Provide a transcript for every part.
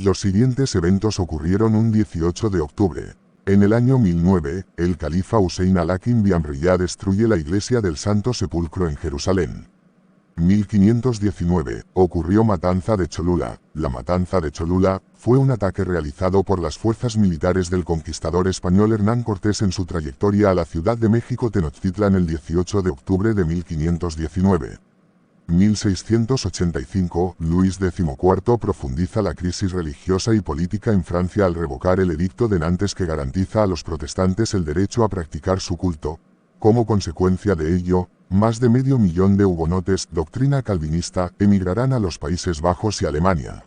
Los siguientes eventos ocurrieron un 18 de octubre. En el año 1009, el califa Husein al-Hakim Biamriyá destruye la iglesia del Santo Sepulcro en Jerusalén. 1519, ocurrió Matanza de Cholula. La Matanza de Cholula fue un ataque realizado por las fuerzas militares del conquistador español Hernán Cortés en su trayectoria a la Ciudad de México Tenochtitlan el 18 de octubre de 1519. 1685, Luis XIV profundiza la crisis religiosa y política en Francia al revocar el Edicto de Nantes que garantiza a los protestantes el derecho a practicar su culto. Como consecuencia de ello, más de 500.000 de hugonotes, doctrina calvinista, emigrarán a los Países Bajos y Alemania.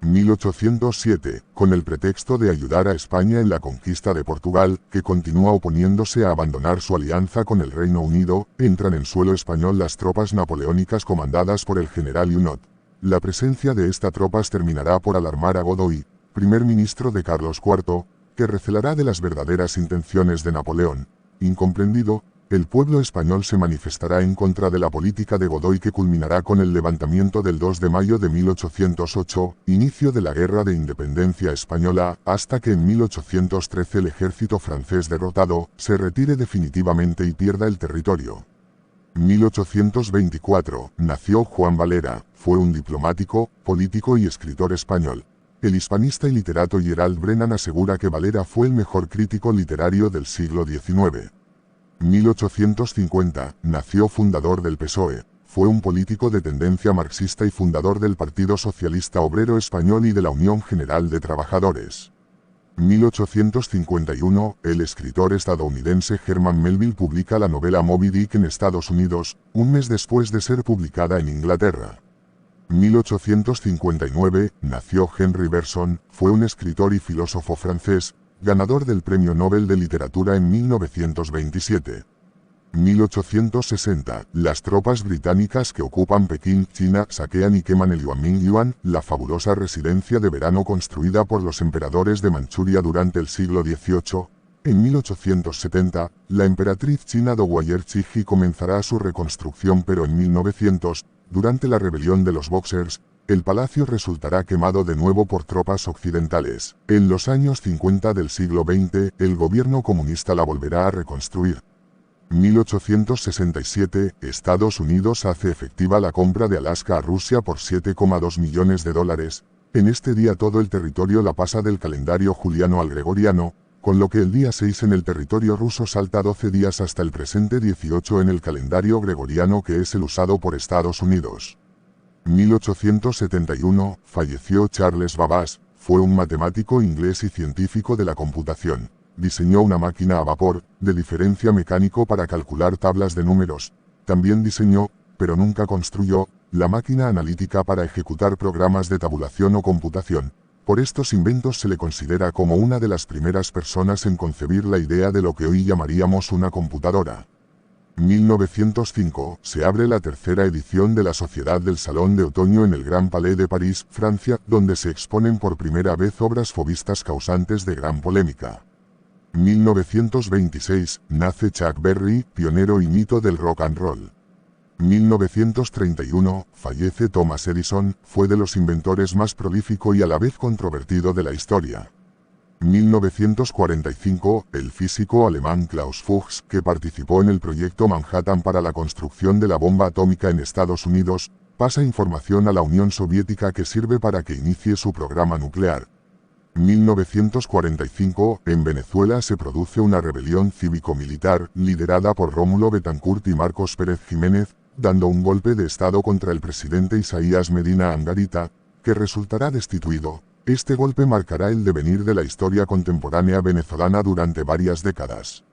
1807, con el pretexto de ayudar a España en la conquista de Portugal, que continúa oponiéndose a abandonar su alianza con el Reino Unido, entran en suelo español las tropas napoleónicas comandadas por el general Junot. La presencia de estas tropas terminará por alarmar a Godoy, primer ministro de Carlos IV, que recelará de las verdaderas intenciones de Napoleón. Incomprendido, el pueblo español se manifestará en contra de la política de Godoy que culminará con el levantamiento del 2 de mayo de 1808, inicio de la Guerra de Independencia Española, hasta que en 1813 el ejército francés derrotado se retire definitivamente y pierda el territorio. 1824, nació Juan Valera, fue un diplomático, político y escritor español. El hispanista y literato Gerald Brennan asegura que Valera fue el mejor crítico literario del siglo XIX. 1850, nació fundador del PSOE. Fue un político de tendencia marxista y fundador del Partido Socialista Obrero Español y de la Unión General de Trabajadores. 1851, el escritor estadounidense Herman Melville publica la novela Moby Dick en Estados Unidos, un mes después de ser publicada en Inglaterra. 1859, nació Henry Bergson, fue un escritor y filósofo francés, ganador del Premio Nobel de Literatura en 1927. 1860, las tropas británicas que ocupan Pekín, China, saquean y queman el Yuanmingyuan, la fabulosa residencia de verano construida por los emperadores de Manchuria durante el siglo XVIII. En 1870, la emperatriz china Dowager Cixi comenzará su reconstrucción, pero en 1900, durante la rebelión de los Boxers, el palacio resultará quemado de nuevo por tropas occidentales. En los años 50 del siglo XX, el gobierno comunista la volverá a reconstruir. 1867, Estados Unidos hace efectiva la compra de Alaska a Rusia por $7,2 millones. En este día todo el territorio la pasa del calendario juliano al gregoriano, con lo que el día 6 en el territorio ruso salta 12 días hasta el presente 18 en el calendario gregoriano, que es el usado por Estados Unidos. 1871, falleció Charles Babbage, fue un matemático inglés y científico de la computación. Diseñó una máquina a vapor, de diferencia mecánico para calcular tablas de números. También diseñó, pero nunca construyó, la máquina analítica para ejecutar programas de tabulación o computación. Por estos inventos se le considera como una de las primeras personas en concebir la idea de lo que hoy llamaríamos una computadora. 1905, se abre la tercera edición de la Sociedad del Salón de Otoño en el Gran Palais de París, Francia, donde se exponen por primera vez obras fauvistas causantes de gran polémica. 1926, nace Chuck Berry, pionero y mito del rock and roll. 1931, fallece Thomas Edison, fue de los inventores más prolífico y a la vez controvertido de la historia. 1945, el físico alemán Klaus Fuchs, que participó en el proyecto Manhattan para la construcción de la bomba atómica en Estados Unidos, pasa información a la Unión Soviética que sirve para que inicie su programa nuclear. 1945, en Venezuela se produce una rebelión cívico-militar, liderada por Rómulo Betancourt y Marcos Pérez Jiménez, dando un golpe de Estado contra el presidente Isaías Medina Angarita, que resultará destituido. Este golpe marcará el devenir de la historia contemporánea venezolana durante varias décadas.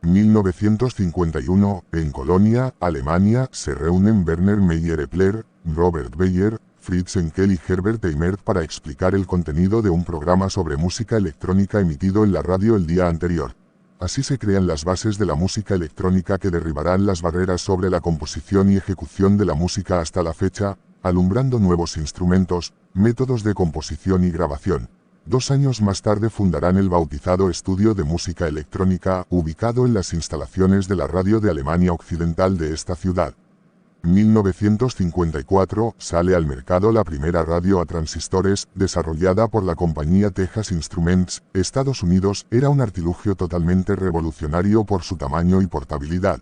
1951, en Colonia, Alemania, se reúnen Werner Meyer-Epler, Robert Bayer, Fritz Enkel y Herbert Eimert para explicar el contenido de un programa sobre música electrónica emitido en la radio el día anterior. Así se crean las bases de la música electrónica que derribarán las barreras sobre la composición y ejecución de la música hasta la fecha, alumbrando nuevos instrumentos, métodos de composición y grabación. 2 años más tarde fundarán el bautizado Estudio de Música Electrónica, ubicado en las instalaciones de la radio de Alemania Occidental de esta ciudad. 1954 sale al mercado la primera radio a transistores, desarrollada por la compañía Texas Instruments, Estados Unidos. Era un artilugio totalmente revolucionario por su tamaño y portabilidad.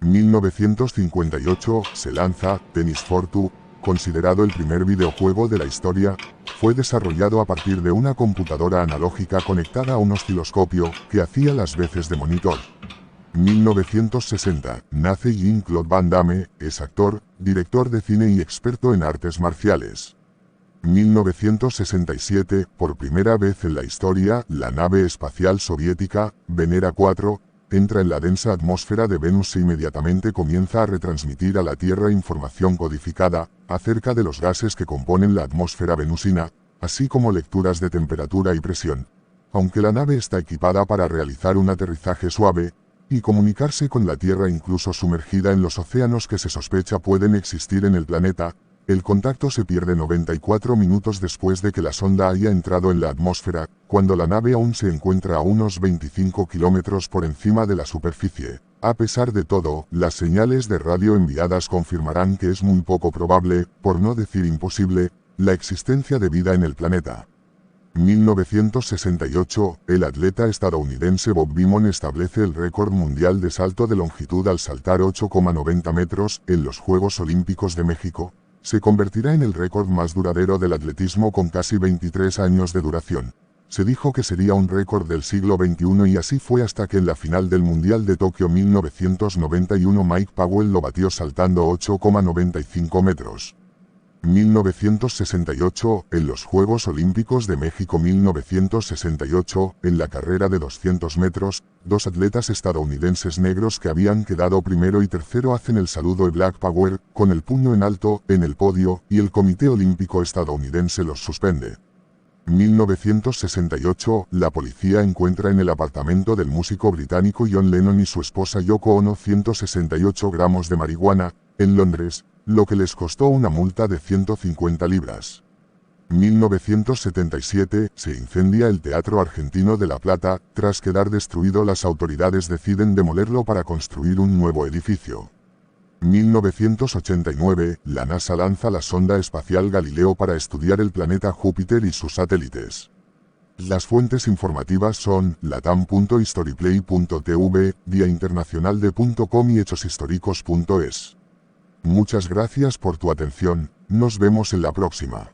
1958 se lanza Tennis for Two, considerado el primer videojuego de la historia. Fue desarrollado a partir de una computadora analógica conectada a un osciloscopio, que hacía las veces de monitor. 1960 nace Jean-Claude Van Damme, es actor, director de cine y experto en artes marciales. 1967, por primera vez en la historia, la nave espacial soviética, Venera 4, entra en la densa atmósfera de Venus e inmediatamente comienza a retransmitir a la Tierra información codificada acerca de los gases que componen la atmósfera venusina, así como lecturas de temperatura y presión. Aunque la nave está equipada para realizar un aterrizaje suave y comunicarse con la Tierra incluso sumergida en los océanos que se sospecha pueden existir en el planeta, el contacto se pierde 94 minutos después de que la sonda haya entrado en la atmósfera, cuando la nave aún se encuentra a unos 25 kilómetros por encima de la superficie. A pesar de todo, las señales de radio enviadas confirmarán que es muy poco probable, por no decir imposible, la existencia de vida en el planeta. 1968, el atleta estadounidense Bob Beamon establece el récord mundial de salto de longitud al saltar 8,90 metros en los Juegos Olímpicos de México. Se convertirá en el récord más duradero del atletismo con casi 23 años de duración. Se dijo que sería un récord del siglo XXI y así fue hasta que en la final del Mundial de Tokio 1991 Mike Powell lo batió saltando 8,95 metros. 1968, en los Juegos Olímpicos de México 1968, en la carrera de 200 metros, dos atletas estadounidenses negros que habían quedado primero y tercero hacen el saludo de Black Power, con el puño en alto, en el podio, y el Comité Olímpico estadounidense los suspende. 1968, la policía encuentra en el apartamento del músico británico John Lennon y su esposa Yoko Ono 168 gramos de marihuana, en Londres, lo que les costó una multa de 150 libras. 1977, se incendia el Teatro Argentino de La Plata. Tras quedar destruido, las autoridades deciden demolerlo para construir un nuevo edificio. 1989, la NASA lanza la sonda espacial Galileo para estudiar el planeta Júpiter y sus satélites. Las fuentes informativas son latam.historyplay.tv, diainternacionalde.com y hechoshistóricos.es. Muchas gracias por tu atención, nos vemos en la próxima.